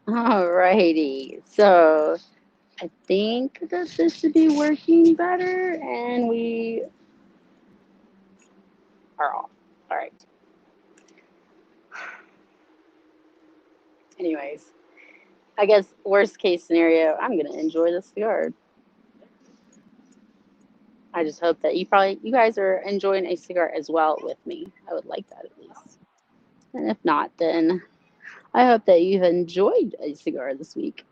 Alrighty. So I think that this should be working better, and we are off. All right. Anyways, I guess worst case scenario, I'm gonna enjoy this cigar. I just hope that you guys are enjoying a cigar as well with me. I would like that at least. And if not, then I hope that you've enjoyed a cigar this week.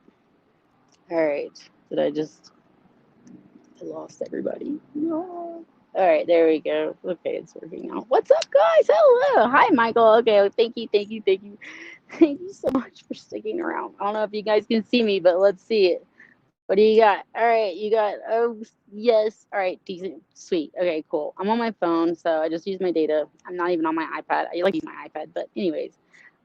All right. Did I lost everybody? No. All right, there we go. Okay, it's working now. What's up, guys? Hello. Hi, Michael. Okay, thank you, thank you, thank you. Thank you so much for sticking around. I don't know if you guys can see me, but let's see it. What do you got? All right, you got, oh, yes. All right, decent, sweet. Okay, cool. I'm on my phone, so I just use my data. I'm not even on my iPad. I like to use my iPad, but anyways,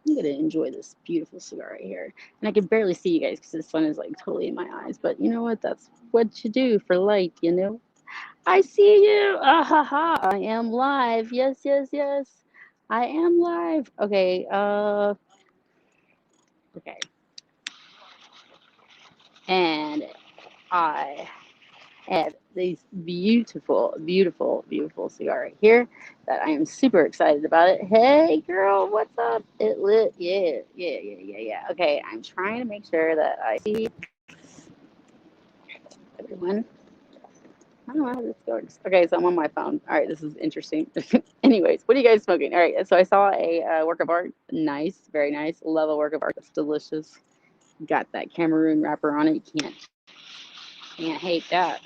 I'm gonna enjoy this beautiful cigar right here. And I can barely see you guys because the sun is like totally in my eyes. But you know what? That's what you do for light, you know? I see you. Ah ha ha. I am live. Yes, yes, yes. I am live. Okay, okay. And I have these beautiful, beautiful, beautiful cigar right here that I am super excited about it. Hey girl, what's up? It lit. Yeah, yeah, yeah, yeah, yeah. Okay, I'm trying to make sure that I see everyone. I don't know how this works. Okay, so I'm on my phone. All right, this is interesting. Anyways, what are you guys smoking? All right, so I saw a work of art. Nice, very nice. Love a work of art. That's delicious. Got that Cameroon wrapper on it. You can't hate that.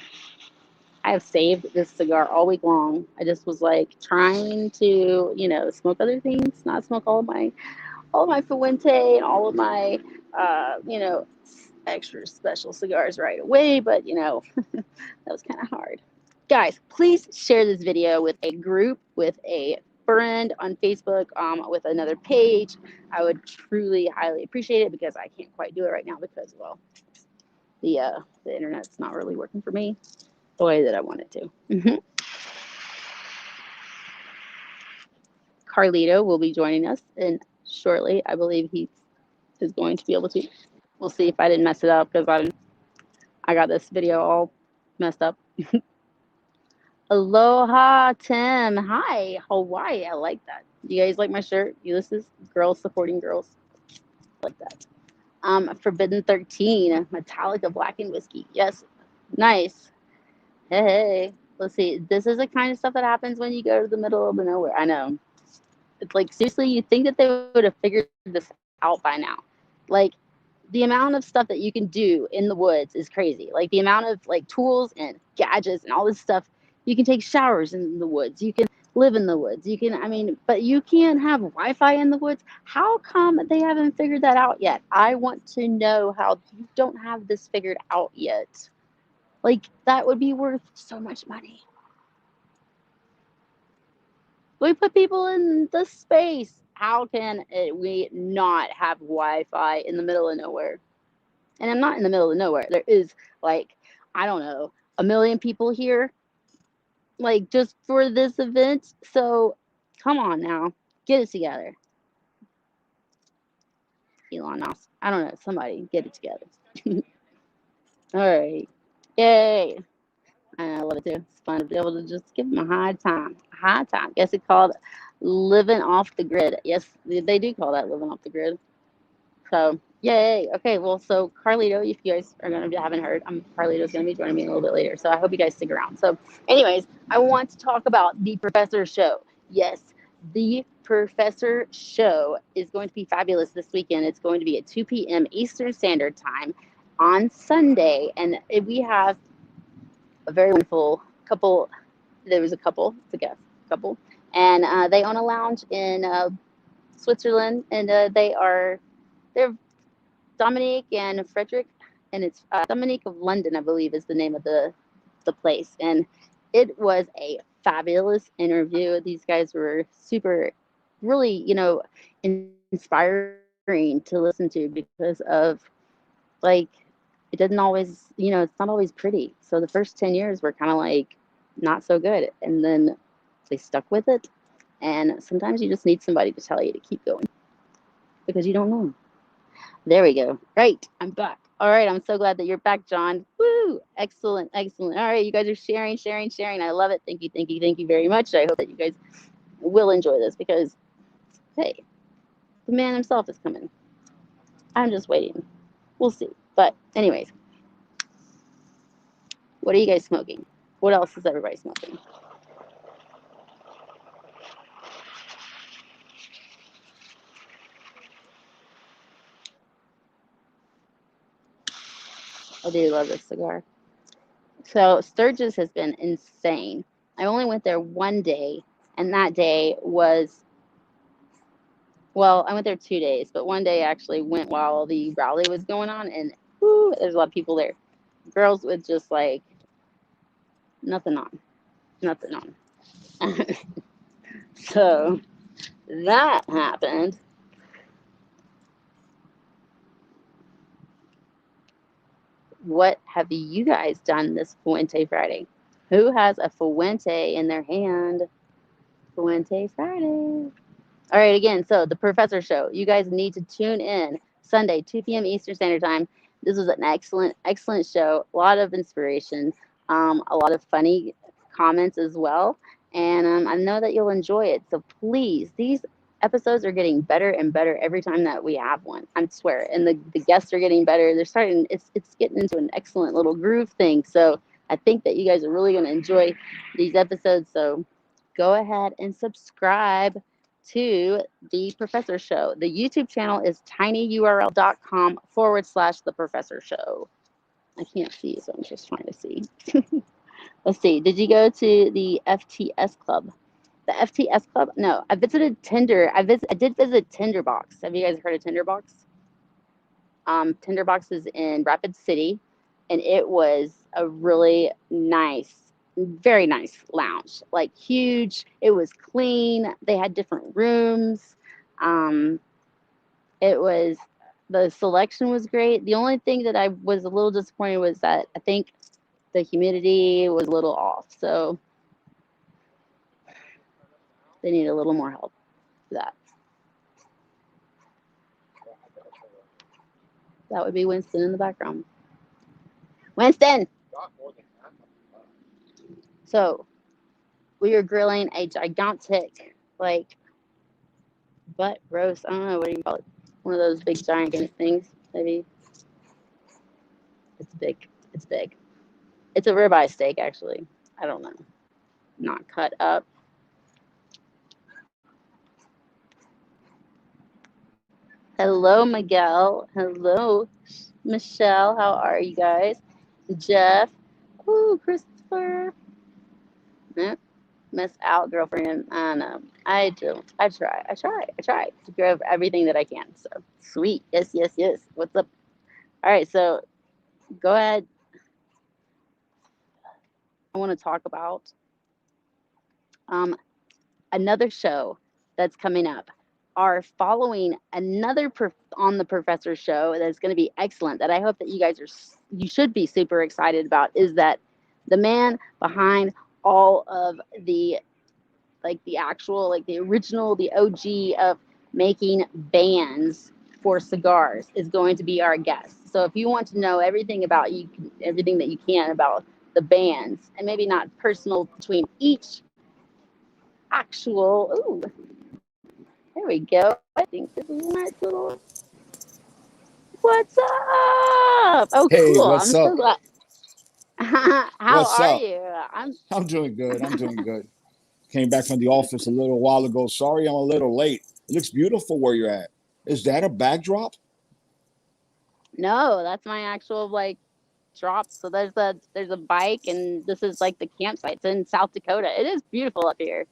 I have saved this cigar all week long. I just was like trying to, smoke other things, not smoke all of my Fuente and all of my, extra special cigars right away. But that was kind of hard. Guys, please share this video with a group, with a friend on Facebook, with another page. I would truly, highly appreciate it because I can't quite do it right now because, well, the internet's not really working for me the way that I want it to. Carlito will be joining us in shortly. I believe he is going to be able to. We'll see if I didn't mess it up because I got this video all messed up. Aloha, Tim. Hi, Hawaii. I like that. You guys like my shirt? Ulysses, girls supporting girls. I like that. Forbidden 13, Metallica Black and Whiskey. Yes, nice. Hey, let's see. This is the kind of stuff that happens when you go to the middle of the nowhere. I know. It's like seriously, you think that they would have figured this out by now. Like the amount of stuff that you can do in the woods is crazy. Like the amount of like tools and gadgets and all this stuff. You can take showers in the woods. You can live in the woods. You can, I mean, but you can't have Wi-Fi in the woods. How come they haven't figured that out yet? I want to know how you don't have this figured out yet. Like that would be worth so much money. We put people in the space. How can we not have Wi-Fi in the middle of nowhere? And I'm not in the middle of nowhere. There is like, I don't know, a million people here, like just for this event. So come on now, get it together. Elon Musk. I don't know, somebody get it together. All right. Yay. I love it too. It's fun to be able to just give them a high time. A high time. Guess it's called living off the grid. Yes, they do call that living off the grid. So, yay. Okay, well, so Carlito, if you guys are going to be, haven't heard, Carlito's going to be joining me a little bit later. So I hope you guys stick around. So, anyways, I want to talk about the Professor Show. Yes, the Professor Show is going to be fabulous this weekend. It's going to be at 2 p.m. Eastern Standard Time on Sunday. And we have a very wonderful couple. There was a couple, it's a guest couple, and they own a lounge in Switzerland, and they're Dominique and Frederick, and it's Dominique of London, I believe, is the name of the place, and it was a fabulous interview. These guys were super, really, inspiring to listen to because of like it doesn't always, it's not always pretty. So the first 10 years were kind of like not so good, and then they stuck with it. And sometimes you just need somebody to tell you to keep going because you don't know. There we go. Right. I'm back. All right. I'm so glad that you're back, John. Woo! Excellent. Excellent. All right. You guys are sharing, sharing, sharing. I love it. Thank you. Thank you. Thank you very much. I hope that you guys will enjoy this because, hey, the man himself is coming. I'm just waiting. We'll see. But, anyways, what are you guys smoking? What else is everybody smoking? I do love this cigar. So Sturgis has been insane. I only went there one day, and that day was, well, I went there 2 days, but one day I actually went while the rally was going on, and whoo, there's a lot of people there. Girls with just like nothing on, nothing on. So that happened. What have you guys done this Fuente Friday? Who has a Fuente in their hand? Fuente Friday. All right, again, so the Professor Show. You guys need to tune in Sunday, 2 p.m. Eastern Standard Time. This was an excellent, excellent show. A lot of inspiration, a lot of funny comments as well. And I know that you'll enjoy it. So please, these episodes are getting better and better every time that we have one. I swear. And the guests are getting better. They're starting, it's getting into an excellent little groove thing. So I think that you guys are really going to enjoy these episodes. So go ahead and subscribe to the Professor Show. The YouTube channel is tinyurl.com/the Professor Show. I can't see, so I'm just trying to see. Let's see. Did you go to the FTS Club? The FTS Club? No, I visited Tinder. I did visit Tinderbox. Have you guys heard of Tinderbox? Tinderbox is in Rapid City, and it was a really nice, very nice lounge. Like huge. It was clean. They had different rooms. Um, it was the selection was great. The only thing that I was a little disappointed was that I think the humidity was a little off. So they need a little more help for that. That would be Winston in the background. Winston! So we were grilling a gigantic, like, butt roast. I don't know, what do you call it? One of those big giant things, maybe. It's big. It's big. It's a ribeye steak, actually. I don't know. Not cut up. Hello, Miguel. Hello, Michelle. How are you guys? Jeff. Ooh, Christopher. Yeah. Miss out, girlfriend. I know. I do. I try. I try to grab everything that I can. So sweet. Yes, yes, yes. What's up? All right. So go ahead. I want to talk about um, another show that's coming up. Are following another on the Professor Show that's going to be excellent. That I hope that you should be super excited about. Is that the man behind all of the the actual, like the original, the OG of making bands for cigars is going to be our guest. So if you want to know everything about everything that you can about the bands, and maybe not personal between each actual, ooh, there we go. I think this is a nice little, what's up? Oh, Hey, cool. what's I'm so up? glad. How What's are up? you? I'm, I'm doing good. I'm doing good. Came back from the office a little while ago. Sorry I'm a little late. It looks beautiful where you're at. Is that a backdrop? no, that's my actual, like, drop. So there's a bike, and this is like the campsite. It's in South Dakota. It is beautiful up here.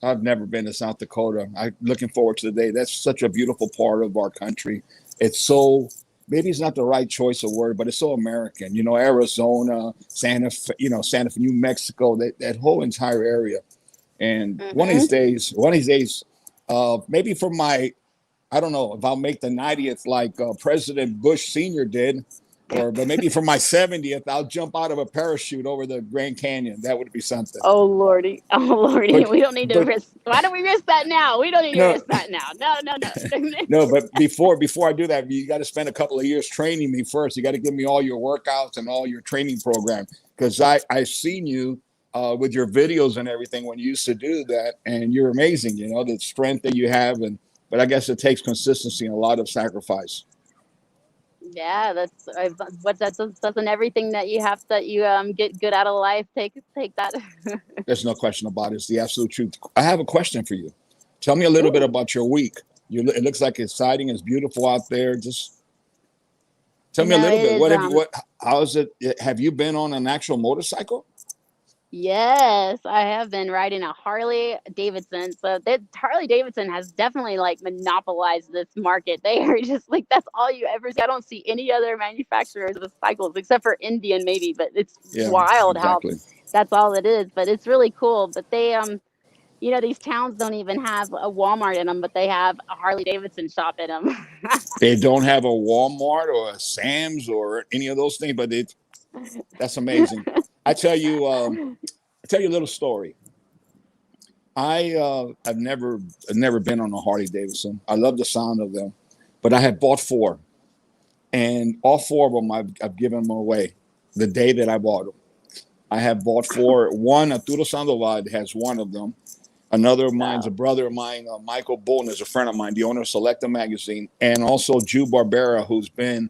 I've never been to South Dakota. I'm looking forward to the day. That's such a beautiful part of our country. It's so, maybe it's not the right choice of word, but it's so American. Arizona, Santa Fe, Santa Fe, New Mexico, that whole entire area. And Hmm. one of these days, maybe for my, I don't know if I'll make the 90th like President Bush Sr. did. But maybe for my 70th, I'll jump out of a parachute over the Grand Canyon. That would be something. Oh lordy, oh lordy, But we don't need to but risk. Why don't we risk that now? We don't need to no, risk that now. No, no, no. no. But before I do that, you got to spend a couple of years training me first. You got to give me all your workouts and all your training program, because I've seen you with your videos and everything when you used to do that, and you're amazing. You know, the strength that you have, and but I guess it takes consistency and a lot of sacrifice. Yeah, that's what that doesn't everything that you have that you get good out of life. Take that. There's no question about it. It's the absolute truth. I have a question for you. Tell me a little bit Ooh, about your week. It looks like it's exciting. It's beautiful out there. Just tell you me a know little it bit. is. How is it? Have you been on an actual motorcycle? Yes, I have been riding a Harley Davidson. So that Harley Davidson has definitely like monopolized this market. They are just like that's all you ever see. I don't see any other manufacturers of cycles except for Indian maybe, but it's Yeah, wild how exactly. that's all it is. But it's really cool. But they you know these towns don't even have a Walmart in them, but they have a Harley Davidson shop in them. They don't have a Walmart or a Sam's or any of those things, but that's amazing. I tell you, I tell you a little story. I've never been on a Harley Davidson. I love the sound of them, but I had bought four, and all four of them I've given them away the day that I bought them. I have bought four. One, Arturo Sandoval has one of them. Another of mine's a So brother of mine, Michael Bolton, is a friend of mine, the owner of Selecta magazine, and also Jew Barbera, who's been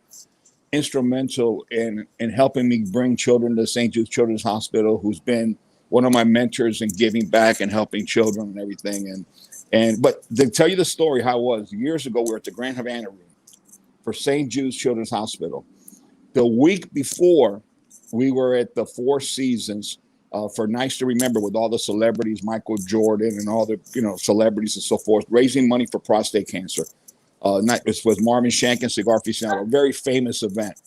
instrumental in helping me bring children to St. Jude's Children's Hospital, who's been one of my mentors in giving back and helping children and everything. And but to tell you the story, how it was years ago, we were at the Grand Havana Room for St. Jude's Children's Hospital. The week before, we were at the Four Seasons for Nights to Remember with all the celebrities, Michael Jordan and all the celebrities and so forth, raising money for prostate cancer. This was Marvin Shank and Cigar Aficionado, a very famous event.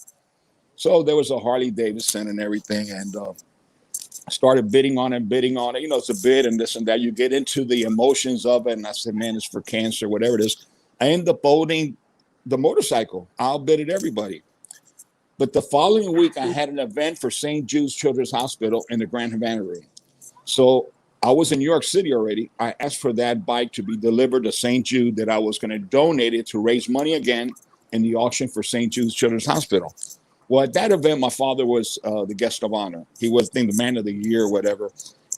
So there was a Harley Davidson and everything, and started bidding on it. You know, it's a bid and this and that. You get into the emotions of it, and I said, man, it's for cancer, whatever it is. I end up owning the motorcycle. I'll bid it everybody. But the following week, I had an event for St. Jude's Children's Hospital in the Grand Havana Room. So I was in New York City already. I asked for that bike to be delivered to St. Jude, that I was going to donate it to raise money again in the auction for St. Jude's Children's Hospital. Well, at that event, my father was the guest of honor. He was, I think, the man of the year or whatever.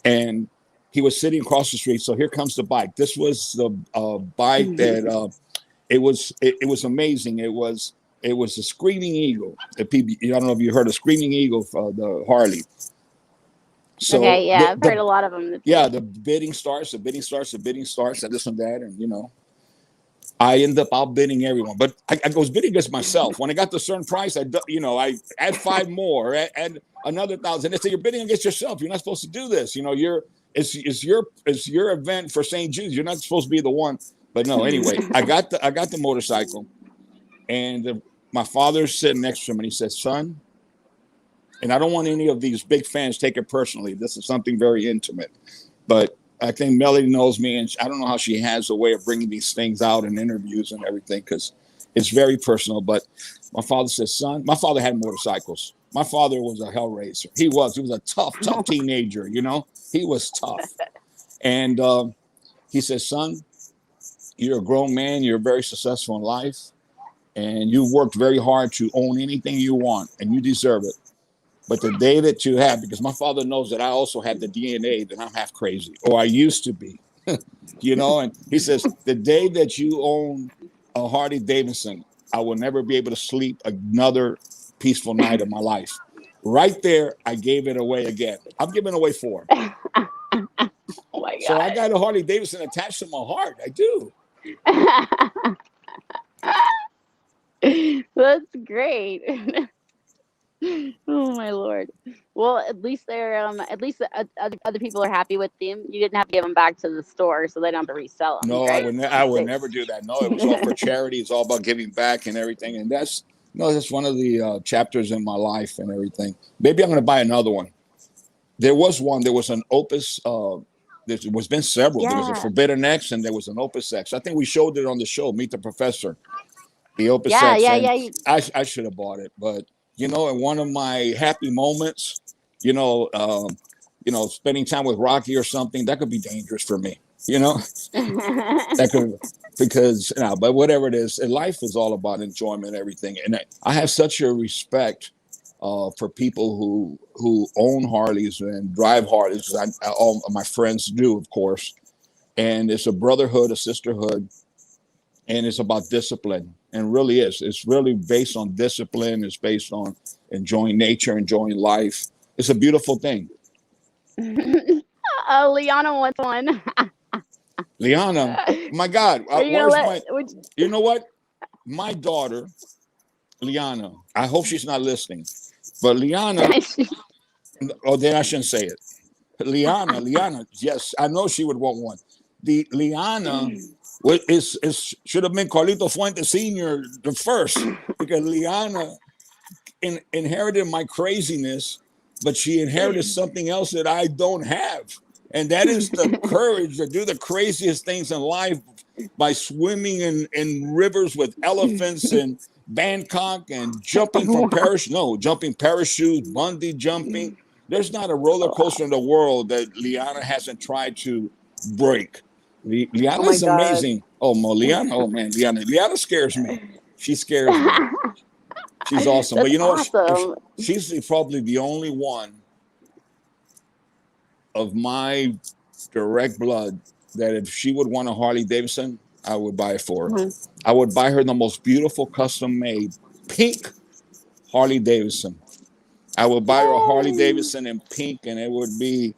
And he was sitting across the street. So here comes the bike. This was the bike that it was amazing. It was a Screaming Eagle. I don't know if you heard of Screaming Eagle, the Harley. So okay, yeah, I've heard a lot of them. the bidding starts, and this and that, and I end up outbidding everyone. But I was bidding against myself. When I got to a certain price, I add five more, add another 1,000. They say you're bidding against yourself. You're not supposed to do this. It's your event for St. Jude's. You're not supposed to be the one. But no, anyway, I got the motorcycle, and my father's sitting next to him, and he says, "Son." And I don't want any of these big fans take it personally. This is something very intimate. But I think Melody knows me, and I don't know how she has a way of bringing these things out in interviews and everything, because it's very personal. But my father says, son, my father had motorcycles. My father was a hell racer. He was a tough teenager, He was tough. And he says, son, you're a grown man. You're very successful in life. And you worked very hard to own anything you want, and you deserve it. But the day that you have, because my father knows that I also have the DNA that I'm half crazy, or I used to be, and he says, the day that you own a Harley Davidson, I will never be able to sleep another peaceful night of my life. Right there, I gave it away again. I'm giving away four. Oh my So I god. got a Harley Davidson attached to my heart. I do. That's great. Oh my lord. Well, at least other people are happy with them. You didn't have to give them back to the store, so they don't have to resell them, No, right? I would never do that. No, it was all for charity. It's all about giving back and everything. And that's one of the chapters in my life and everything. Maybe I'm going to buy another one. There was one. There was an Opus. There was been several. There was a Yeah. Forbidden X, and there was an Opus X. I think we showed it on the show, Meet the Professor. The Opus Yeah, X, yeah, and yeah. I should have bought it, but And one of my happy moments, spending time with Rocky or something, that could be dangerous for me. You know, that could because but whatever it is, and life is all about enjoyment and everything. And I have such a respect for people who own Harleys and drive Harleys. All of my friends do, of course, and it's a brotherhood, a sisterhood, and it's about discipline. And really is. It's really based on discipline. It's based on enjoying nature, enjoying life. It's a beautiful thing. Oh, Liana wants one. Liana, my God, Are you gonna where's let? my? You know what? My daughter, Liana. I hope she's not listening, but Liana. Oh, then I shouldn't say it. Liana. Yes, I know she would want one. The Liana is should have been Carlito Fuente Senior the first because Liana inherited my craziness, but she inherited something else that I don't have. And that is the courage to do the craziest things in life by swimming in rivers with elephants in Bangkok and jumping from jumping parachutes, bungee jumping. There's not a roller coaster in the world that Liana hasn't tried to break. Oh my Liana's God. amazing. Oh, Liana. Oh man, Liana scares me. She scares me. She's awesome. But That's you know what? awesome. She's probably the only one of my direct blood that if she would want a Harley Davidson, I would buy it for her. Mhm. I would buy her the most beautiful custom made pink Harley Davidson. I would buy her a Harley Yay. Davidson in pink, and it would be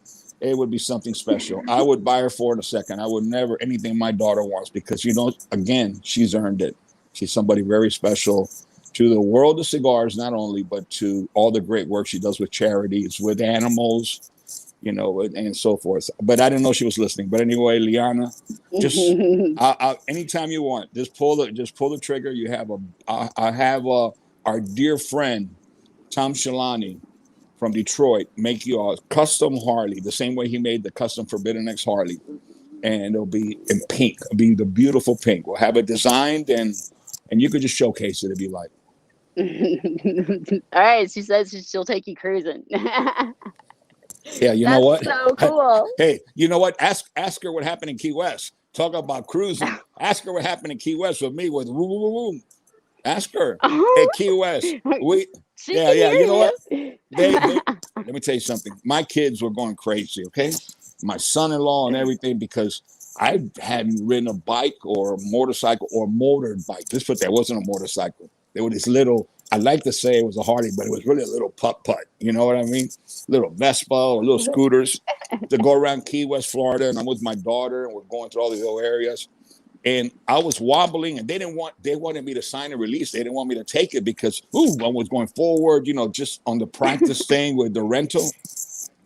something special. I would buy her for it in a second. I would never anything my daughter wants because again, she's earned it. She's somebody very special to the world of cigars, not only but to all the great work she does with charities, with animals, and so forth. But I didn't know she was listening. But anyway, Liana, just anytime you want, just pull the trigger. I have our dear friend Tom Shalani from Detroit make you a custom Harley, the same way he made the custom Forbidden X Harley, and it'll be in pink. It'll be the beautiful pink. We'll have it designed, and you could just showcase it if you like. All right. She says she'll take you cruising. Yeah, you know That's what? so cool. Hey, you know what? Ask her what happened in Key West. Talk about cruising. Ask her what happened in Key West with me with woo woo woo woo. Ask her. Hey, Key West. She Yeah, can yeah. You hear know what? you. Let me tell you something. My kids were going crazy. Okay, my son-in-law and everything because I hadn't ridden a bike or a motorcycle or motored bike. This put that wasn't a motorcycle. They were this little. I like to say it was a Harley, but it was really a little putt. You know what I mean? Little Vespa or little scooters to go around Key West, Florida, and I'm with my daughter, and we're going through all these little areas. And I was wobbling, and they wanted me to sign a release. They didn't want me to take it because I was going forward, just on the practice thing with the rental.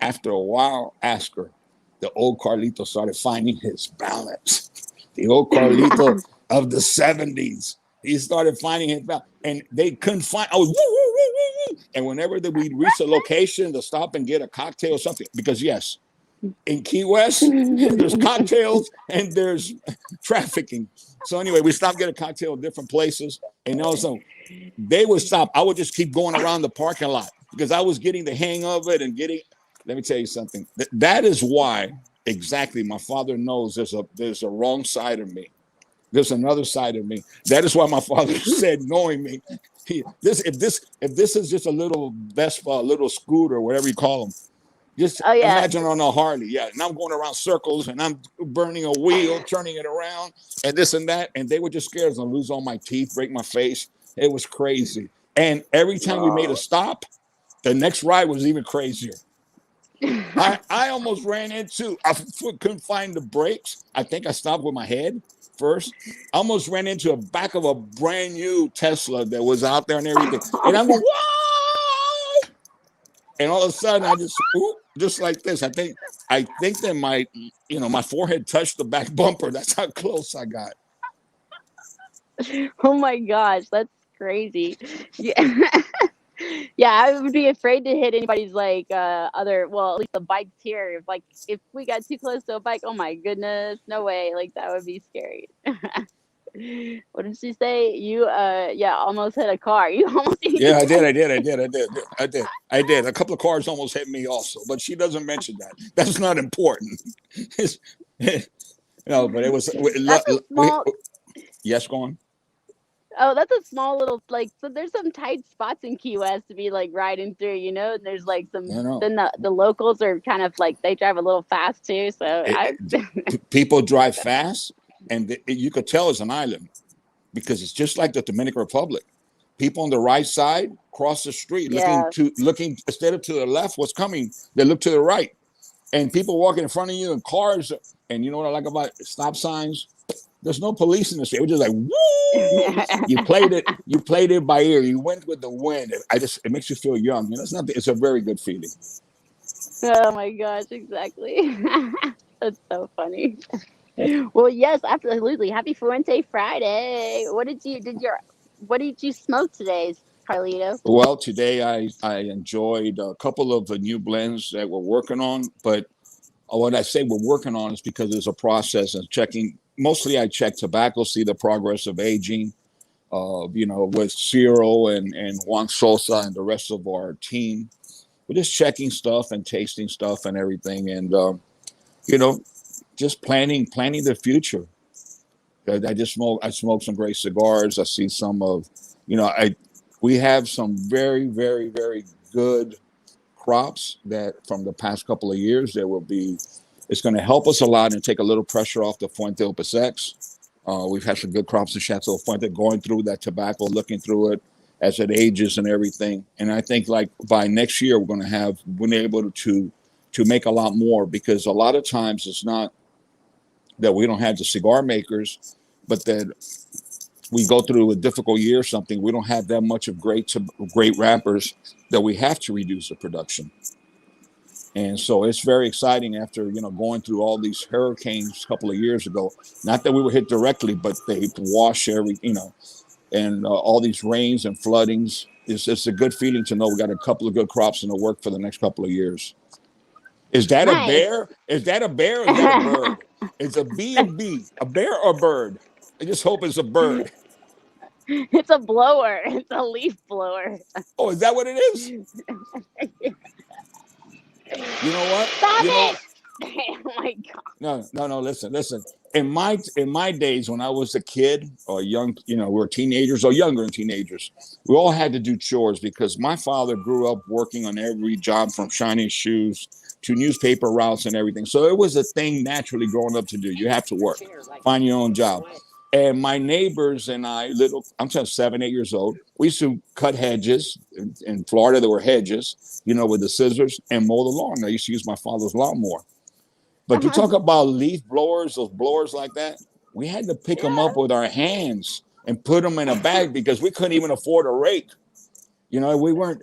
After a while, ask her. The old Carlito started finding his balance. The old Carlito of the 70s. He started finding his balance. And they couldn't find. I was woo, woo, woo, woo, woo. And whenever we'd reach a location to stop and get a cocktail or something, because yes, in Key West, there's cocktails and there's trafficking. So anyway, we stopped getting a cocktail at different places. And also they would stop. I would just keep going around the parking lot because I was getting the hang of it and let me tell you something. That is why exactly my father knows there's a wrong side of me. There's another side of me. That is why my father said, knowing me, if this is just a little Vespa, a little scooter, whatever you call them, just Oh yeah. imagine on a Harley, yeah. And I'm going around circles and I'm burning a wheel, turning it around, and this and that. And they were just scared I was gonna lose all my teeth, break my face. It was crazy. And every time we made a stop, the next ride was even crazier. I almost ran into. I couldn't find the brakes. I think I stopped with my head first. I almost ran into a back of a brand new Tesla that was out there and everything. And I'm going, whoa! And all of a sudden, I just like this. I think that my forehead touched the back bumper. That's how close I got. Oh my gosh, that's crazy. Yeah. Yeah, I would be afraid to hit anybody's like at least the bikes here. If we got too close to a bike, oh my goodness, no way. Like that would be scary. What did she say? You yeah, almost hit a car. You almost Yeah, I did. I did. A couple of cars almost hit me also, but she doesn't mention that. That's not important. No, but it was. That's a small Yes, go on. oh, that's a small little like so there's some tight spots in Key West to be like riding through, you know, and there's like some No, no. then the locals are kind of like they drive a little fast too. So I People drive fast, and you could tell it's an island because it's just like the Dominican Republic. People on the right side cross the street, yeah. looking instead of to the left, what's coming, they look to the right, and people walking in front of you in cars. And you know what I like about stop signs? There's no police in the street. It was just like woo. You played it. You played it by ear. You went with the wind. It makes you feel young. You know, it's not. It's a very good feeling. Oh my gosh, exactly. That's so funny. Well, yes, absolutely. Happy Fuente Friday. What did you smoke today, Carlito? Well, today I enjoyed a couple of the new blends that we're working on, but what I say we're working on is because there's a process of checking. Mostly, I check tobacco, see the progress of aging. With Ciro and Juan Sosa and the rest of our team, we're just checking stuff and tasting stuff and everything, and you know, just planning the future. I smoke some great cigars. I see some of, we have some very, very, very good crops that from the past couple of years that will be, it's going to help us a lot and take a little pressure off the Fuente Opus X. We've had some good crops in Chateau Fuente, going through that tobacco, looking through it as it ages and everything. And I think like by next year, we're going to have been able to make a lot more, because a lot of times it's not that we don't have the cigar makers, but that we go through a difficult year or something. We don't have that much of great wrappers that we have to reduce the production. And so it's very exciting after, going through all these hurricanes a couple of years ago. Not that we were hit directly, but they wash and all these rains and floodings. It's a good feeling to know we got a couple of good crops in the work for the next couple of years. Is that a Nice. bear? Is that a bear or is that a bird? It's a bee, a bear or a bird? I just hope it's a bird. It's a blower. It's a leaf blower. Oh, is that what it is? You know what? Stop You know, it! Oh my god. no. Listen. In my days when I was a kid or young, we were teenagers or younger than teenagers, we all had to do chores because my father grew up working on every job from shining shoes to newspaper routes and everything. So it was a thing naturally growing up to do. You have to work, find your own job. And my neighbors and I'm just 7, 8 years old. We used to cut hedges. In Florida, there were hedges, with the scissors and mow the lawn. I used to use my father's lawnmower. But you talk about leaf blowers, those blowers like that, we had to pick them Yeah. up with our hands and put them in a bag because we couldn't even afford a rake. We weren't,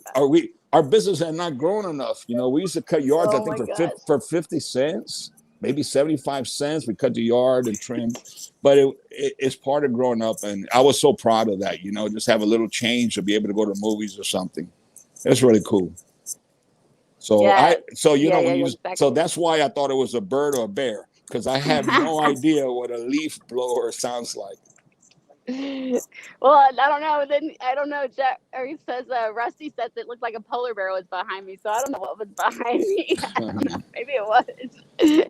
our business had not grown enough. We used to cut yards, I Oh think, my gosh. for 50 cents, maybe 75 cents. We cut the yard and trim. But it's part of growing up. And I was so proud of that, just have a little change to be able to go to movies or something. It's really cool. So Yeah. when Yeah, so exactly. that's why I thought it was a bird or a bear, because I have no idea what a leaf blower sounds like. Well, I don't know. Then I don't know. Jack, or he says, Rusty says it looked like a polar bear was behind me. So I don't know what was behind me. I don't know. Maybe it was.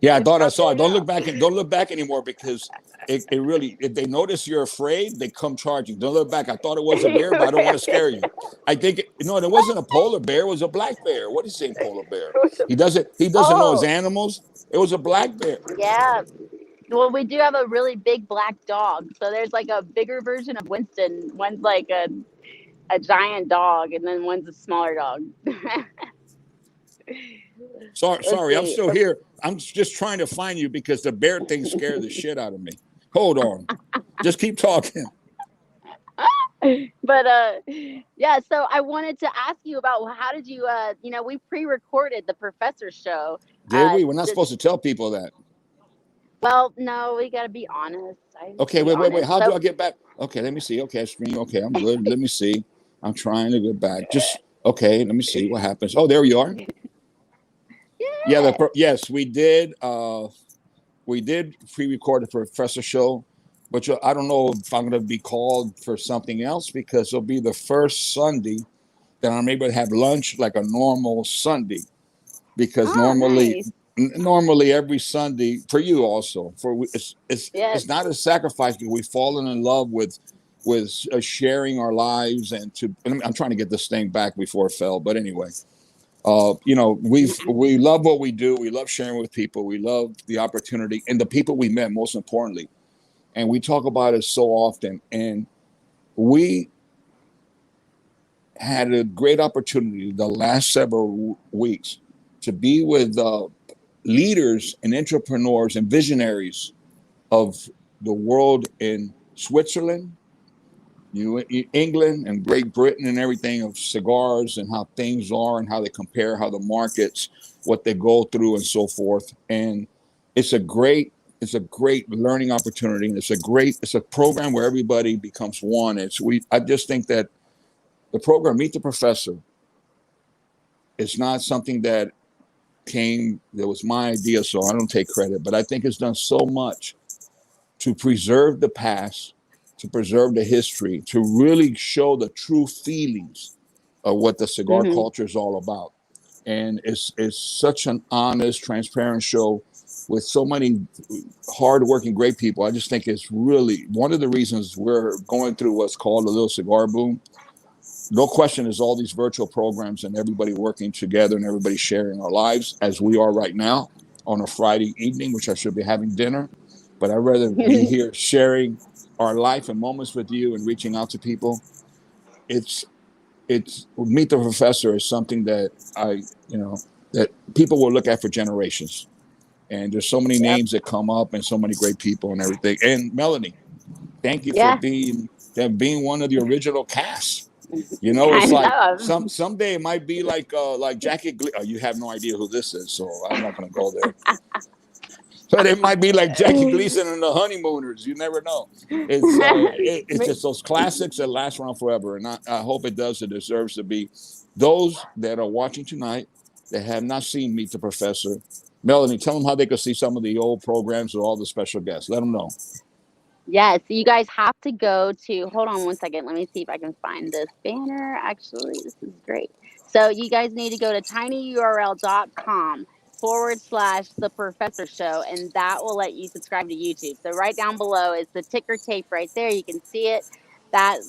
Yeah, I It's thought I tough saw to it. Don't know. look back and don't look back anymore, because it really, if they notice you're afraid, they come charging. Don't look back. I thought it was a bear, but I don't want to scare you. I think no, it wasn't a polar bear. It was a black bear. What is saying polar bear? He doesn't know his Oh, animals. It was a black bear. yeah. Well, we do have a really big black dog. So there's like a bigger version of Winston. One's like a giant dog, and then one's a smaller dog. Let's Sorry, I'm see. still here. I'm just trying to find you because the bear thing scared the shit out of me. Hold on. Just keep talking. But yeah, so I wanted to ask you about how did you we pre-recorded the professor show. Did we? We're not Just supposed to tell people that. well, no, we got to be honest. I Okay, be wait. honest. How do So I get back? Okay, let me see. Okay, screen. Okay, I'm good. Let me see. I'm trying to get back. Just okay. Let me see what happens. Oh, there you are. Yeah, yeah. yes, we did. We did pre-record the professor show, but I don't know if I'm going to be called for something else because it'll be the first Sunday that I'm able to have lunch like a normal Sunday. Because Oh, nice. normally every Sunday for you also it's Yes. not a sacrifice because we've fallen in love with sharing our lives and I'm trying to get this thing back before it fell, but anyway. We love what we do. We love sharing with people. We love the opportunity and the people we met, most importantly. And we talk about it so often. And we had a great opportunity the last several weeks to be with leaders and entrepreneurs and visionaries of the world in Switzerland, England, and Great Britain, and everything of cigars and how things are and how they compare, how the markets, what they go through, and so forth. And it's a great it's a great learning opportunity. It's a program where everybody becomes one. I just think that the program Meet the Professor is not something that was my idea, so I don't take credit, but I think it's done so much to preserve the past, to preserve the history, to really show the true feelings of what the cigar Hmm. culture is all about. And it's such an honest, transparent show with so many hardworking, great people. I just think it's really one of the reasons we're going through what's called a little cigar boom. No question is all these virtual programs and everybody working together and everybody sharing our lives as we are right now on a Friday evening, which I should be having dinner. But I'd rather be here sharing our life and moments with you and reaching out to people. It's Meet the Professor is something that that people will look at for generations. And there's so many Yep. names that come up and so many great people and everything. And Melanie, thank you for Yeah. being one of the original cast. I It's like know. someday it might be like Jackie. You have no idea who this is, so I'm not going to go there. But it might be like Jackie Gleason and the Honeymooners. You never know. It's just those classics that last around forever, and I hope it does. It deserves to be. Those that are watching tonight that have not seen Meet the Professor, Melanie, tell them how they could see some of the old programs with all the special guests. Let them know. Yes, you guys have to go to, hold on one second. Let me see if I can find this banner. Actually, this is great. So you guys need to go to tinyurl.com/, the professor show, and that will let you subscribe to YouTube. So right down below is the ticker tape right there. You can see it. That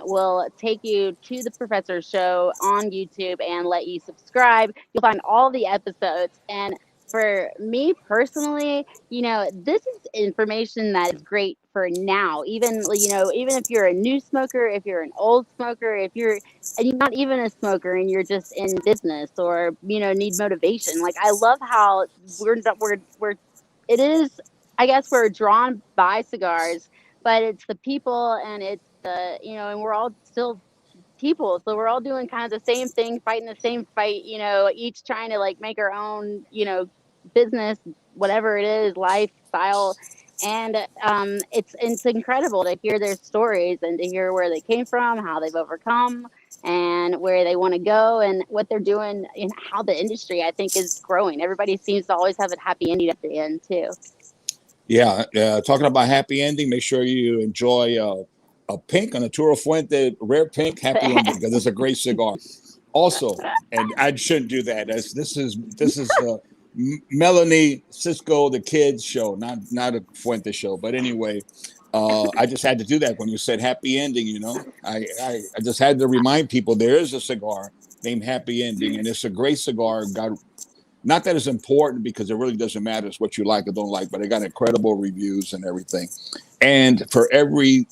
will take you to the professor show on YouTube and let you subscribe. You'll find all the episodes. And for me personally, this is information that is great for now. Even if you're a new smoker, if you're an old smoker, if you're and you're not even a smoker and you're just in business or need motivation. Like I love how we're it is. I guess we're drawn by cigars, but it's the people and it's the and we're all still people. So we're all doing kind of the same thing, fighting the same fight, each trying to like make our own, business, whatever it is, lifestyle. And it's incredible to hear their stories and to hear where they came from, how they've overcome, and where they want to go, and what they're doing, and how the industry I think is growing. Everybody seems to always have a happy ending at the end too. Yeah, talking about happy ending, make sure you enjoy a pink and a Toro Fuente rare pink happy ending because it's a great cigar. Also, and I shouldn't do that. This is Melanie Cisco the kids show, not a Fuente show. But anyway, I just had to do that when you said happy ending. I just had to remind people there is a cigar named Happy Ending, and it's a great cigar. Got not that it's important because it really doesn't matter. It's what you like or don't like, but it got incredible reviews and everything. And for every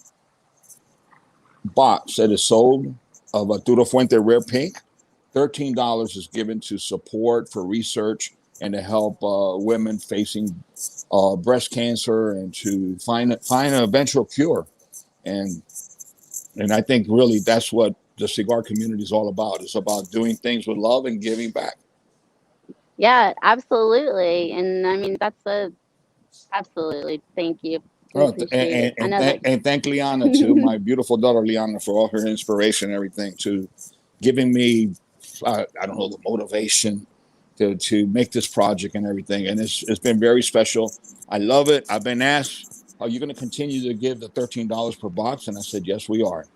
box that is sold of a Duro Fuente Rare Pink, $13 is given to support for research and to help women facing breast cancer and to find an eventual cure. And and I think really that's what the cigar community is all about. It's about doing things with love and giving back. Yeah, absolutely. And I mean, that's a absolutely. Thank you. We Oh, appreciate it. I know that. and thank Liana too, my beautiful daughter Liana, for all her inspiration and everything, to giving me, I don't know, the motivation to make this project and everything. And it's been very special. I love it. I've been asked are you going to continue to give the $13 per box? And I said, yes, we are.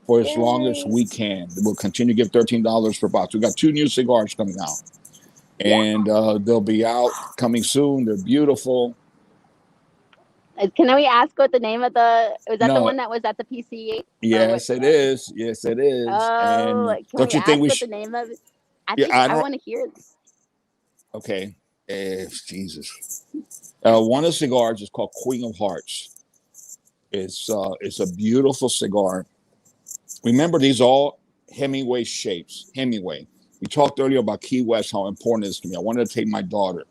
For as long as Yay. we can, we'll continue to give $13 per box. We got 2 new cigars coming out, Yeah. and they'll be out coming soon. They're beautiful. Can we ask what the name of was that the No, one that was at the PCA or what? yes, it is. Yes, it is. And Oh, can don't we you think ask we what the should? name of it? I Yeah, think I I don't. want to hear. Okay. Jesus. One of the cigars is called Queen of Hearts. It's a beautiful cigar. Remember, these are all Hemingway shapes. Hemingway. We talked earlier about Key West, how important it is to me. I wanted to take my daughter.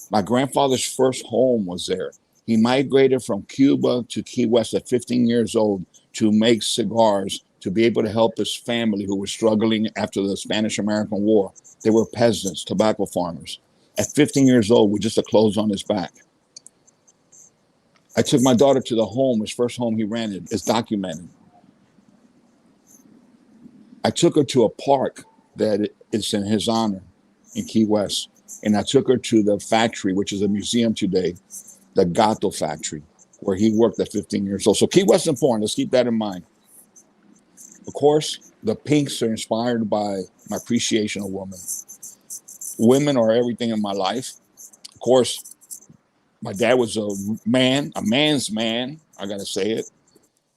My grandfather's first home was there. He migrated from Cuba to Key West at 15 years old to make cigars to be able to help his family who was struggling after the Spanish American War. They were peasants, tobacco farmers. At 15 years old, with just the clothes on his back. I took my daughter to the home, his first home he rented. It's documented. I took her to a park that is in his honor in Key West. And I took her to the factory, which is a museum today, the Gato factory, where he worked at 15 years old. So Key West is important. Let's keep that in mind. Of course, the pinks are inspired by my appreciation of women. Women are everything in my life. Of course, my dad was a man's man. I got to say it.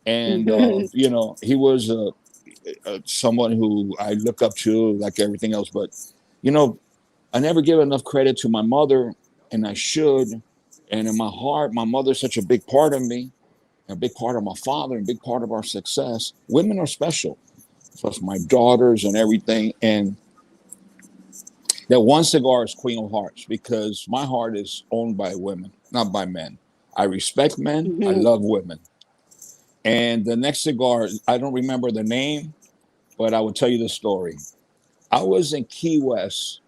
And, he was someone who I look up to like everything else. But, you know, I never give enough credit to my mother, and I should. And in my heart, my mother's such a big part of me, a big part of my father, and a big part of our success. Women are special. So it's my daughters and everything. And that one cigar is Queen of Hearts because my heart is owned by women, not by men. I respect men. I love women. And the next cigar, I don't remember the name, but I will tell you the story. I was in Key West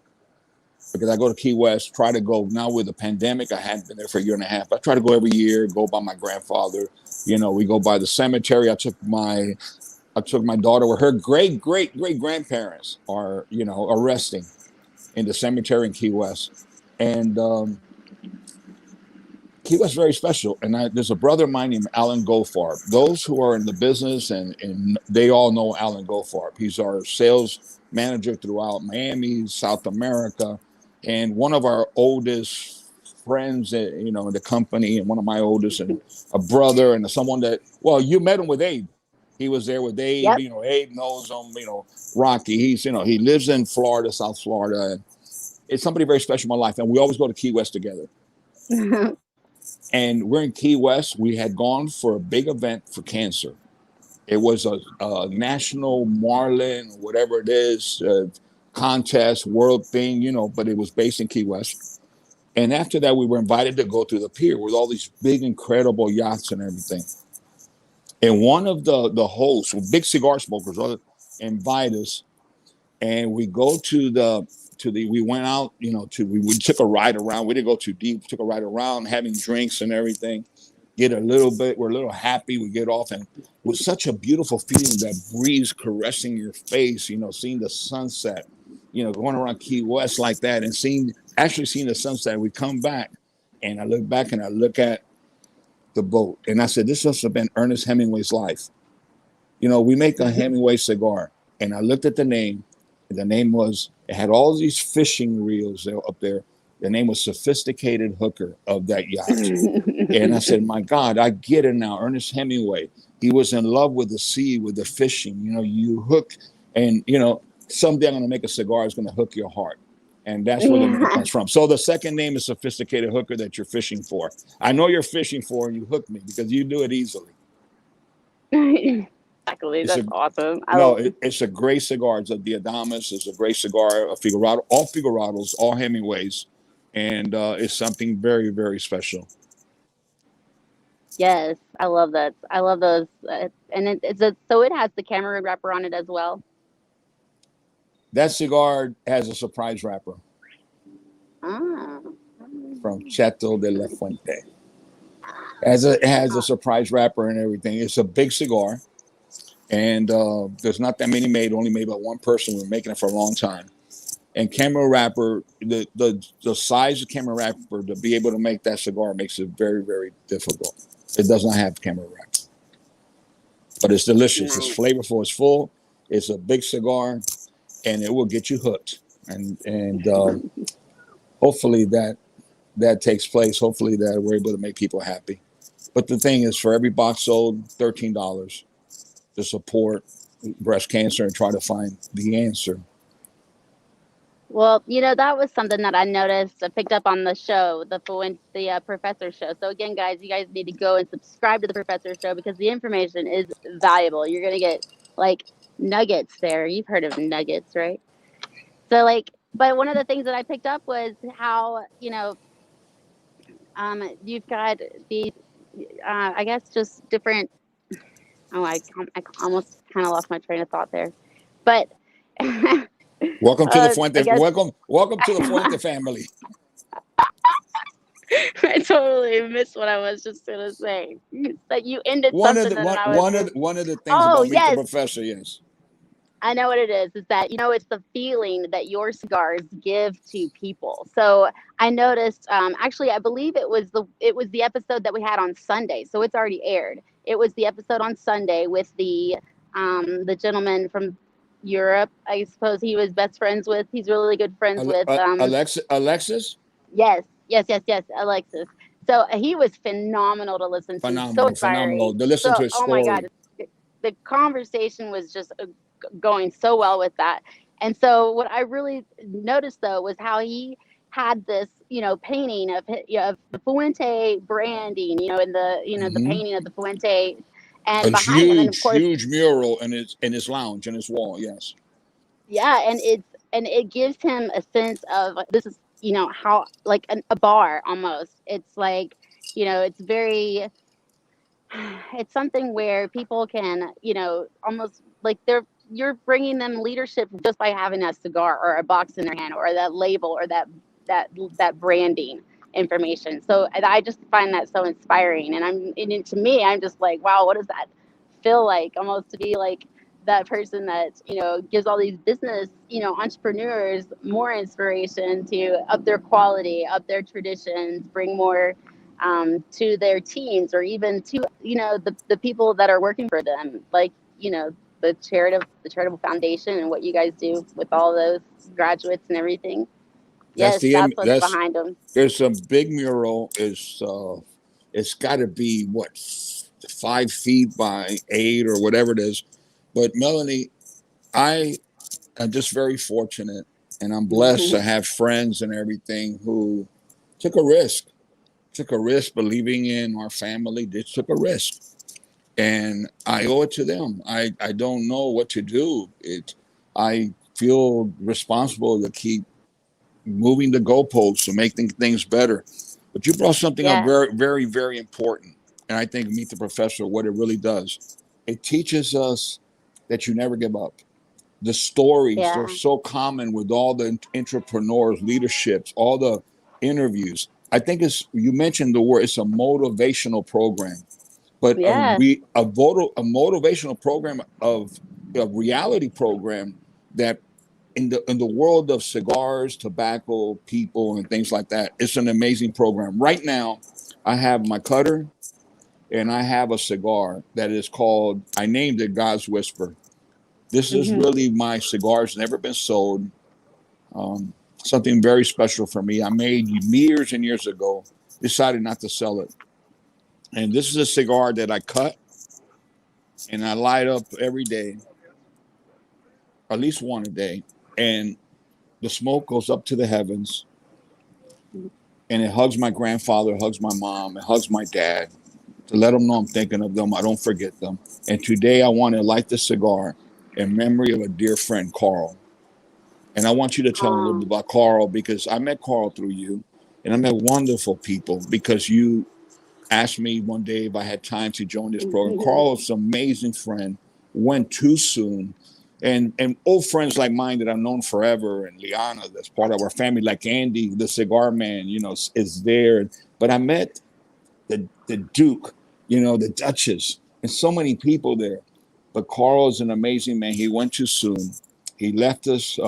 because I go to Key West, try to go now with the pandemic. I hadn't been there for a year and a half. I try to go every year, go by my grandfather. We go by the cemetery. I took my daughter where her great grandparents are, resting in the cemetery in Key West. And Key West is very special. And there's a brother of mine named Alan Goldfarb. Those who are in the business and they all know Alan Goldfarb. He's our sales manager throughout Miami, South America, and one of our oldest friends, in the company, and one of my oldest, and a brother, and someone that, well, you met him with Abe. He was there with Abe. Yep. Abe knows him. Rocky. He lives in Florida, South Florida. And it's somebody very special in my life, and we always go to Key West together. And we're in Key West. We had gone for a big event for cancer. It was a national Marlin, whatever it is, contest, world thing, but it was based in Key West. And after that, we were invited to go to the pier with all these big, incredible yachts and everything. And one of the hosts, big cigar smokers, invite us, and we go we went out, we took a ride around. We didn't go too deep. We took a ride around, having drinks and everything. We're a little happy. We get off, and with such a beautiful feeling, that breeze caressing your face, seeing the sunset, going around Key West like that, and actually seeing the sunset. We come back, and I look back and I look at the boat, and I said, this must have been Ernest Hemingway's life. We make a Hemingway cigar, and I looked at the name. The name it had all these fishing reels up there. The name was Sophisticated Hooker of that yacht. And I said, my God, I get it now. Ernest Hemingway, he was in love with the sea, with the fishing. You hook, and, someday I'm going to make a cigar that's going to hook your heart. And that's where the name comes from. So the second name is Sophisticated Hooker that you're fishing for. I know you're fishing for, and you hook me because you do it easily. Exactly. That's awesome. It's a great cigar. It's the Adamas. It's a great cigar. A Figurado, all Figurados, all Hemingways, and it's something very, very special. Yes, I love that. I love those, and so it has the Cameroon wrapper on it as well. That cigar has a surprise wrapper Ah. from Chateau de la Fuente. It has a surprise wrapper and everything. It's a big cigar. And there's not that many made, only made by one person. We're making it for a long time. And camera wrapper, the size of camera wrapper to be able to make that cigar makes it very, very difficult. It does not have camera wrap, but it's delicious. It's Nice. flavorful. It's full. It's a big cigar, and it will get you hooked. And hopefully that takes place. Hopefully that we're able to make people happy. But the thing is, for every box sold, $13 to support breast cancer and try to find the answer. Well, that was something that I noticed. I picked up on the show, the Professor Show. So again, guys, you guys need to go and subscribe to the Professor Show because the information is valuable. You're gonna get like nuggets there. You've heard of nuggets, right? So but one of the things that I picked up was how you've got these, I guess, just different. Oh, I almost kind of lost my train of thought there, but Welcome to the I Fuente. guess. Welcome to the Fuente family. I totally missed what I was just gonna say. That you ended One of something the and one, I was one of just. the, one of the things Oh about Meet the yes, Professor, yes. I know what it is. Is that it's the feeling that your cigars give to people. So I noticed. Actually, I believe it was the episode that we had on Sunday. So it's already aired. It was the episode on Sunday with the gentleman from Europe. I suppose he was best friends with. He's really good friends with. Alexis, Yes, yes, yes, yes, Alexis. So he was phenomenal to listen to, so phenomenal, phenomenal. inspiring. To listen So, to his oh my God, story. the conversation was just going so well with that. And so, what I really noticed though was how he had this, painting of the Fuente branding, and the Hmm. painting of the Fuente, A and behind him, and of huge, course, huge mural in his lounge, in his wall. Yes, yeah, and it gives him a sense of like, this is how like a bar almost. It's like it's very it's something where people can almost like you're bringing them leadership just by having a cigar or a box in their hand or that label or that that branding information. So and I just find that so inspiring, and to me I'm just like, wow, what does that feel like, almost to be like that person that gives all these business entrepreneurs more inspiration to up their quality, up their traditions, bring more to their teams, or even to the people that are working for them, like the charitable foundation and what you guys do with all those graduates and everything. that's Yes, the that's what's that's behind them. there's some big mural. It's got to be what, 5 feet by 8 or whatever it is. But Melanie, I am just very fortunate, and I'm blessed to have friends and everything who took a risk, believing in our family. They took a risk, and I owe it to them. I don't know what to do. I feel responsible to keep moving the goalposts and making things better. But you brought something up Yeah, very, very, very important, and I think Meet the Professor, what it really does, it teaches us that you never give up. The stories, they're yeah, so common with all the entrepreneurs, leaderships, all the interviews. I think you mentioned the word, it's a motivational program, but yeah, a motivational program of a reality program that in the world of cigars, tobacco, people, and things like that, it's an amazing program. Right now, I have my cutter and I have a cigar that is called, I named it God's Whisper. This is hmm, really my cigar. It's never been sold. Um, Something very special for me. I made years and years ago, decided not to sell it. And this is a cigar that I cut and I light up every day, at least one a day. And the smoke goes up to the heavens and it hugs my grandfather, hugs my mom, it hugs my dad to let them know I'm thinking of them. I don't forget them. And today I want to light the cigar in memory of a dear friend, Carl. And I want you to tell them a little bit um, about Carl, because I met Carl through you, and I met wonderful people because you asked me one day if I had time to join this program. Carl is an amazing friend, went too soon. And old friends like mine that I've known forever, and Liana, that's part of our family, like Andy, the cigar man, is there. But I met the Duke, the Duchess, and so many people there. But Carl is an amazing man. He went too soon. He left us.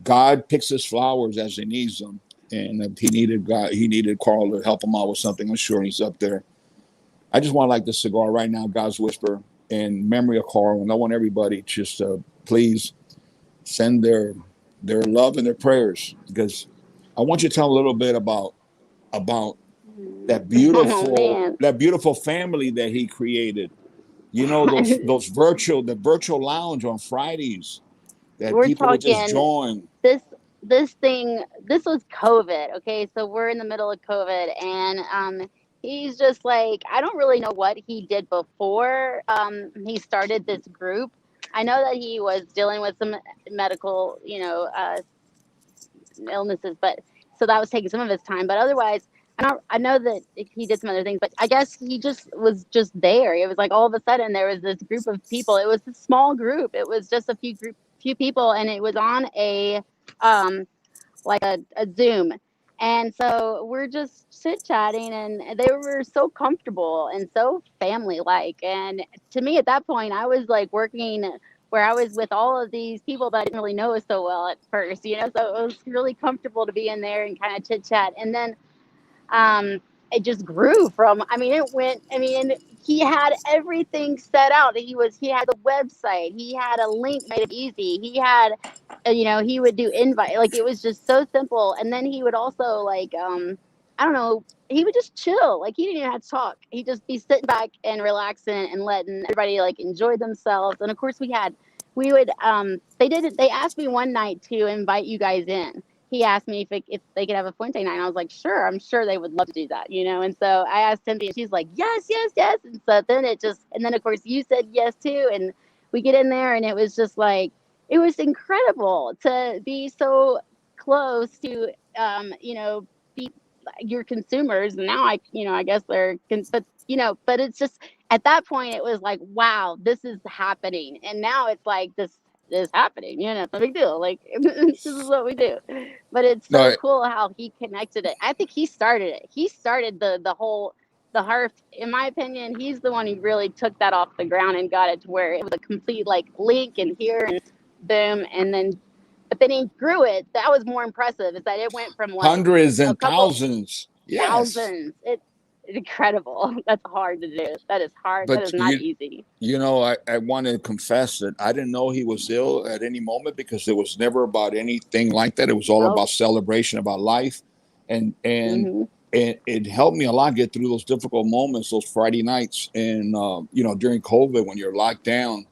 God picks his flowers as he needs them, and he needed God. He needed Carl to help him out with something. I'm sure he's up there. I just want to light the cigar right now, God's Whisper, in memory of Carl. And I want everybody just please send their love and their prayers, because I want you to tell a little bit about Oh man, that beautiful family that he created. You know, the virtual lounge on Fridays that we're people would just talking join. this this was COVID. Okay, so we're in the middle of COVID, and he's just like, I don't really know what he did before he started this group. I know that he was dealing with some medical, illnesses, but so that was taking some of his time. But otherwise, I know that he did some other things, but I guess he just was just there. It was like all of a sudden there was this group of people. It was a small group. It was just few people, and it was on um like a Zoom. And so we're just chit chatting, and they were so comfortable and so family like. And to me, at that point, I was like working where I was with all of these people that I didn't really know so well at first, So it was really comfortable to be in there and kind of chit chat. And then it just grew from, and he had everything set out. He had the website, he had a link, made it easy. He had, he would do invite, like it was just so simple. And then he would also like, I don't know, he would just chill. Like he didn't even have to talk. He'd just be sitting back and relaxing and letting everybody like enjoy themselves. And of course we would, they asked me one night to invite you guys in. He asked me if they could have a Fuente night. And I was like, sure, I'm sure they would love to do that. And so I asked Cynthia, and she's like, yes, yes, yes. And so and then of course you said yes too. And we get in there, and it was just like, it was incredible to be so close to, be your consumers. And now I guess but it's just, at that point, it was like, wow, this is happening. And now it's like, this is happening, it's no big deal. Like, this is what we do. But it's so No, cool how he connected it. I think he started it. He started the whole, the hearth. In my opinion, he's the one who really took that off the ground and got it to where it was a complete like link and here and boom. And then, but then he grew it. That was more impressive, is that it went from like hundreds a and couple thousands. Yes. thousands. It's incredible. That's hard to do. That is hard. That But is not easy. I want to confess that I didn't know he was ill at any moment, because it was never about anything like that. It was all Nope. about celebration, about life, and and Hmm. and it helped me a lot get through those difficult moments, those Friday nights, and during COVID when you're locked down.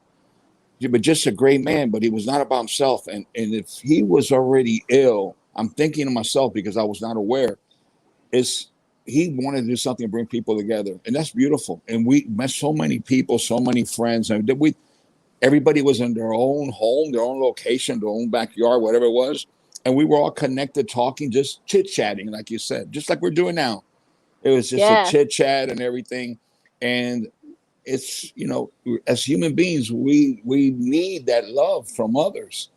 Yeah, but just a great man, but he was not about himself. And if he was already ill, I'm thinking to myself, because I was not aware, is he wanted to do something to bring people together, and that's beautiful. And we met so many people, so many friends, and we everybody was in their own home, their own location, their own backyard, whatever it was, and we were all connected, talking, just chit chatting, like you said, just like we're doing now. It was just a Yeah. chit chat and everything, and it's as human beings, we need that love from others,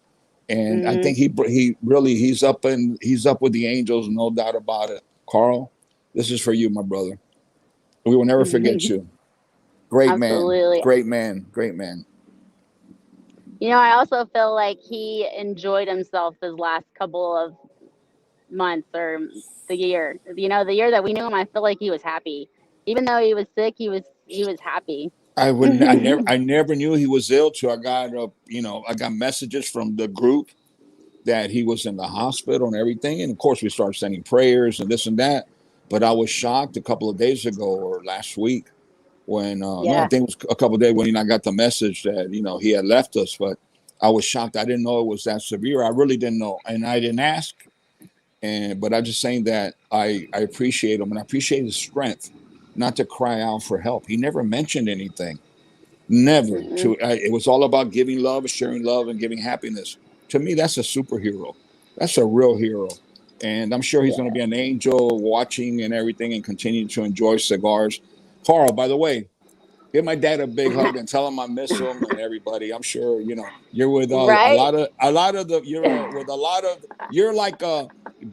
and I Hmm. think he really he's up with the angels, no doubt about it. Carl, this is for you, my brother. We will never forget you. Great man, Absolutely. great man, great man. I also feel like he enjoyed himself his last couple of months or the year. The year that we knew him, I feel like he was happy. Even though he was sick, he was happy. I never knew he was ill till I got messages from the group that he was in the hospital and everything, and of course we started sending prayers and this and that. But I was shocked a couple of days ago or last week when no, I Yeah. think it was a couple of days when I got the message that he had left us. But I was shocked. I didn't know it was that severe. I really didn't know, and I didn't ask. And but I'm just saying that I appreciate him, and I appreciate his strength not to cry out for help. He never mentioned anything. Never. Mm-mm. It was all about giving love, sharing love, and giving happiness. To me, that's a superhero. That's a real hero. And I'm sure he's going to Yeah. be an angel watching and everything, and continue to enjoy cigars. Carl, by the way, give my dad a big hug and tell him I miss him and everybody. I'm sure you're with Right. a lot of the with a lot of you're like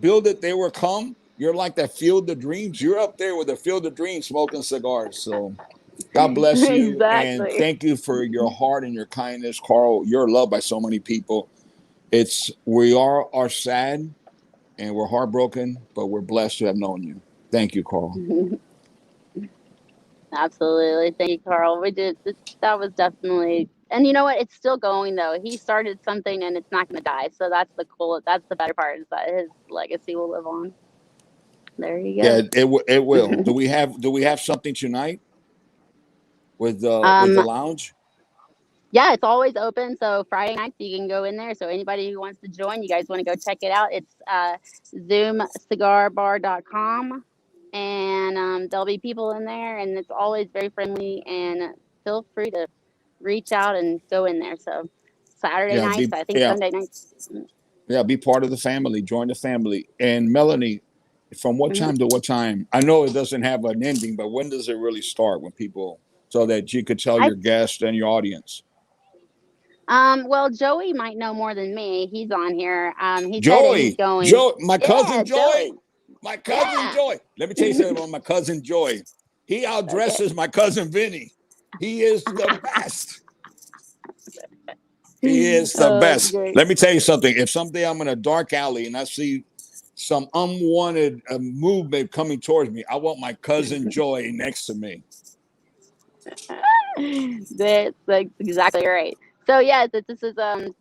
build it they will come. You're like that Field of Dreams. You're up there with the Field of Dreams smoking cigars. So God bless you, and Exactly. thank you for your heart and your kindness, Carl. You're loved by so many people. We are sad and we're heartbroken, but we're blessed to have known you. Thank you, Carl. Absolutely. Thank you, Carl. We did that was definitely, and you know what? It's still going though. He started something and it's not gonna die. So that's the better part is that his legacy will live on. There you Yeah, go. it will. Do we have something tonight with the um lounge? yeah, it's always open. So Friday nights you can go in there. So anybody who wants to join, you guys want to go check it out. It's zoomcigarbar.com, and there'll be people in there, and it's always very friendly. And feel free to reach out and go in there. So Saturday Yeah, nights, be I think yeah, Sunday nights. yeah, be part of the family. Join the family. And Melanie, from what Mhm. time to what time? I know it doesn't have an ending, but when does it really start? When people, so that you could tell I your guests and your audience. well, Joey might know more than me. He's on here. He said that he's Joey, going. Joe, my cousin Yeah, Joy, Joey. my cousin Yeah. Joy. Let me tell you something about my cousin Joy. He Okay. outdresses my cousin Vinny. He is the best. He is the Oh, that's best. great. Let me tell you something. If someday I'm in a dark alley and I see some unwanted movement coming towards me, I want my cousin Joy next to me. That's exactly right. So yes, this is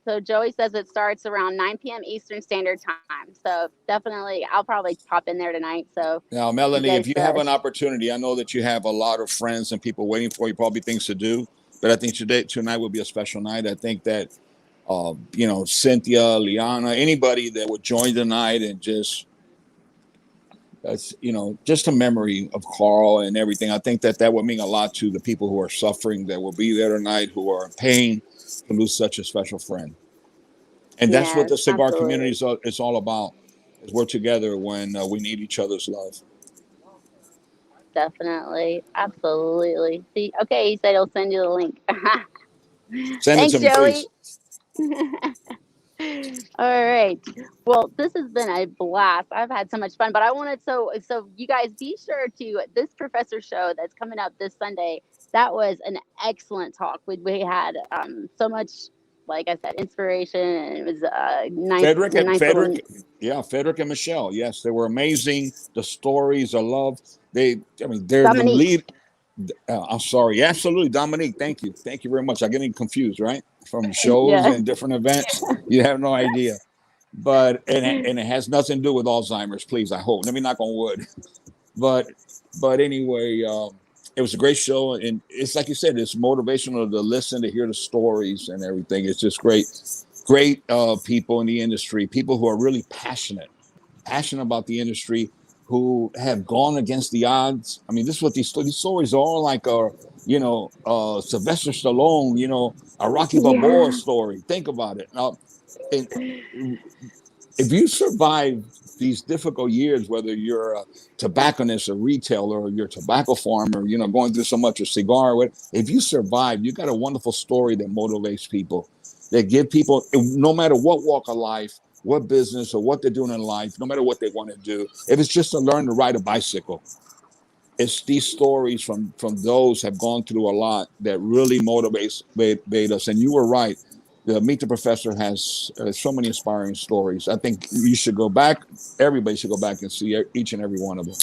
so Joey says it starts around 9 p.m. Eastern Standard Time. So definitely I'll probably pop in there tonight. So Now, you Melanie, guys if you have an opportunity, I know that you have a lot of friends and people waiting for you, probably things to do. But I think tonight will be a special night. I think that Cynthia, Liana, anybody that would join tonight and just that's just a memory of Carl and everything. I think that would mean a lot to the people who are suffering that will be there tonight, who are in pain to lose such a special friend. And that's what yes, the cigar community absolutely. is all about. Is we're together when we need each other's love. Definitely. Absolutely. See, okay, he said he'll send you the link. Send it to Thanks, me, Joey. please. All right. Well, this has been a blast. I've had so much fun, but I wanted so you guys be sure to this professor show that's coming up this Sunday. That was an excellent talk. We had so much, like I said, inspiration, and it was Frederick a and nice little. Frederick, yeah, Frederick and Michelle. Yes, they were amazing. The stories, the love. I mean, they're the Dominique. lead. I'm sorry. Absolutely. Dominique, thank you. Thank you very much. I'm getting confused, right? From shows Yeah. and different events. You have no idea. But and it has nothing to do with Alzheimer's, please. I hope. Let me knock on wood. But but anyway, it was a great show, and it's like you said, it's motivational to listen, to hear the stories and everything. It's just great people in the industry, people who are really passionate about the industry, who have gone against the odds. I mean, this is what these stories are all like. Sylvester Stallone, a Rocky Balboa Yeah. story. Think about it. Now, and if you survive these difficult years, whether you're a tobacconist, a retailer, or you're a tobacco farmer, going through so much, a cigar, if you survive, you got a wonderful story that motivates people, that give people, no matter what walk of life, what business or what they're doing in life, no matter what they want to do, if it's just to learn to ride a bicycle, it's these stories from those have gone through a lot that really motivate us. And you were right. The Meet the Professor has so many inspiring stories. I think you should go back. Everybody should go back and see each and every one of them.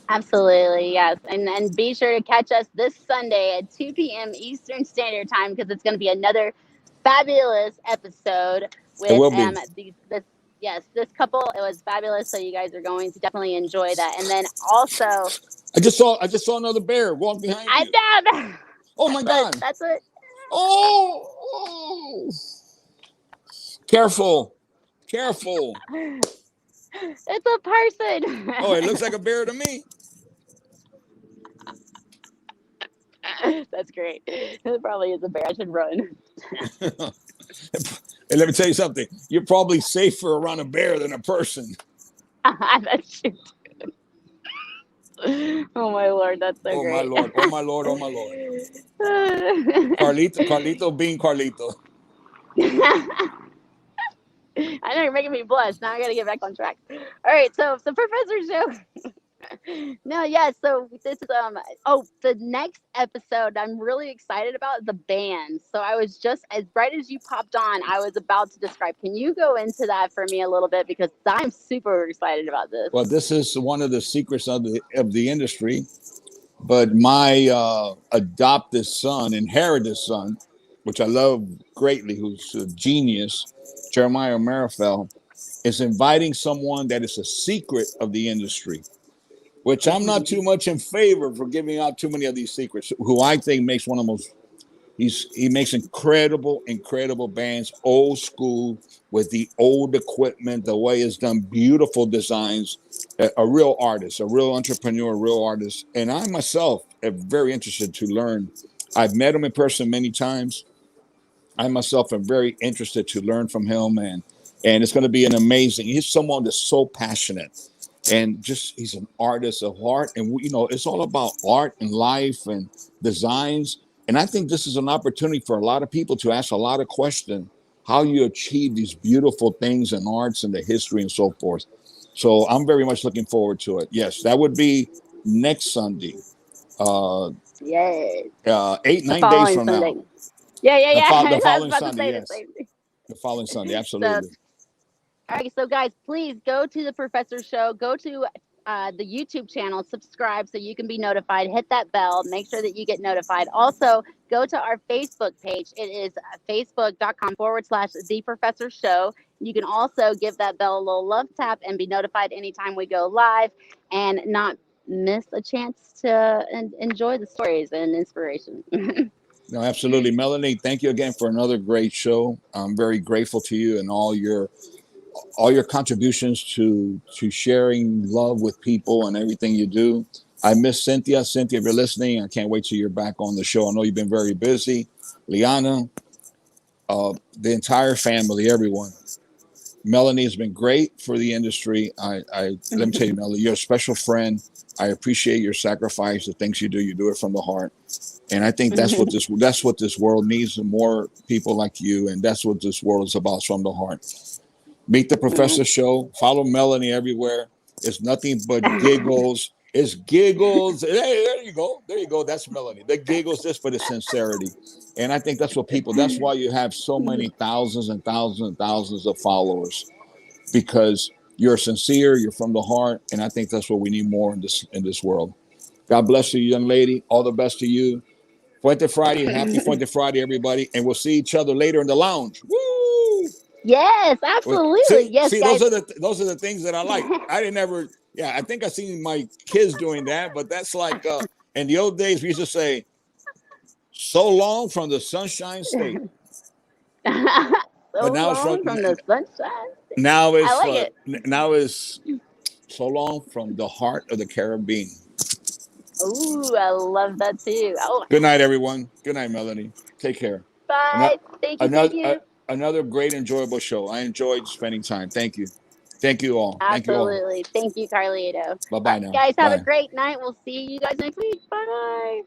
Absolutely, yes. And be sure to catch us this Sunday at 2 p.m. Eastern Standard Time because it's going to be another fabulous episode It with will be. this couple. It was fabulous. So you guys are going to definitely enjoy that. And then also, I just saw another bear walk behind I you. know Oh my that's it. God. That's it. Oh, oh. Careful. Careful. It's a Oh, it looks person. like a bear to me. That's great. It probably is a bear. I should run. And let me tell you something. You're probably safer around a bear than a person. That's oh my lord, that's so Oh my great. Lord. Oh my Lord. Oh my Lord. Carlito being Carlito. I know you're making me blush. Now I got to get back on track. All right, so Professor Joe. No, yeah. So this is the next episode I'm really excited about the band. So I was just as right as you popped on, I was about to describe. Can you go into that for me a little bit because I'm super excited about this. Well, this is one of the secrets of the industry. But my adopted son, inherited son, which I love greatly, who's a genius, Jeremiah Marifel, is inviting someone that is a secret of the industry, which I'm not too much in favor for giving out too many of these secrets, who I think makes one of the most he makes incredible bands, old school with the old equipment, the way it's done, beautiful designs. A real artist, a real entrepreneur, a real artist. And I myself am very interested to learn. I've met him in person many times. I myself am very interested to learn from him, and it's going to be an amazing. He's someone that's so passionate, and just he's an artist of art, and it's all about art and life and designs. And I think this is an opportunity for a lot of people to ask a lot of questions how you achieve these beautiful things in arts and the history and so forth. So I'm very much looking forward to it. Yes, that would be next Sunday, uh, Yes. 8 The 9 days following from Sunday. now. Yeah, yeah, yeah. The I was following about to Sunday, say the yes. same thing. The following Sunday, So, absolutely. all right, so guys, please go to the Professor Show. Go to the YouTube channel, subscribe so you can be notified. Hit that bell. Make sure that you get notified. Also, go to our Facebook page. It is facebook.com/The Professor Show. You can also give that bell a little love tap and be notified anytime we go live and not miss a chance to enjoy the stories and inspiration. No, absolutely. Melanie, thank you again for another great show. I'm very grateful to you and all your contributions to sharing love with people and everything you do. I miss Cynthia. Cynthia, if you're listening, I can't wait till you're back on the show. I know you've been very busy. Liana, the entire family, everyone. Melanie has been great for the industry. Let me tell you, Melanie, you're a special friend. I appreciate your sacrifice, the things you do. You do it from the heart, and I think that's what this world needs. More people like you, and that's what this world is about, from the heart. Meet the Professor Show. Follow Melanie everywhere. It's nothing but giggles. It's giggles. Hey, there you go. There you go. That's Melanie. The giggles, just for the sincerity. And I think that's what people, that's why you have so many thousands and thousands and thousands of followers, because you're sincere, you're from the heart. And I think that's what we need more in this world. God bless you, young lady. All the best to you. Fuente Friday. Happy Fuente Friday, everybody. And we'll see each other later in the lounge. Woo! Yes, absolutely. Yes, See, guys. those are the things that I like. I didn't ever. Yeah, I think I seen my kids doing that, but that's like in the old days we used to say, "So long from the Sunshine State," So but now it's long from from the sunshine. now I it's like it. now is so long from the heart of the Caribbean. Ooh, I love that too. Oh, Good night, everyone. Good night, Melanie. Take care. bye. Another Thank you. Thank another you. another great enjoyable show. I enjoyed spending time. Thank you. Thank you all. Thank you all. Absolutely. Thank you, Carlito. Bye All bye right, now. guys, have a Bye. great night. We'll see you guys next week. Bye.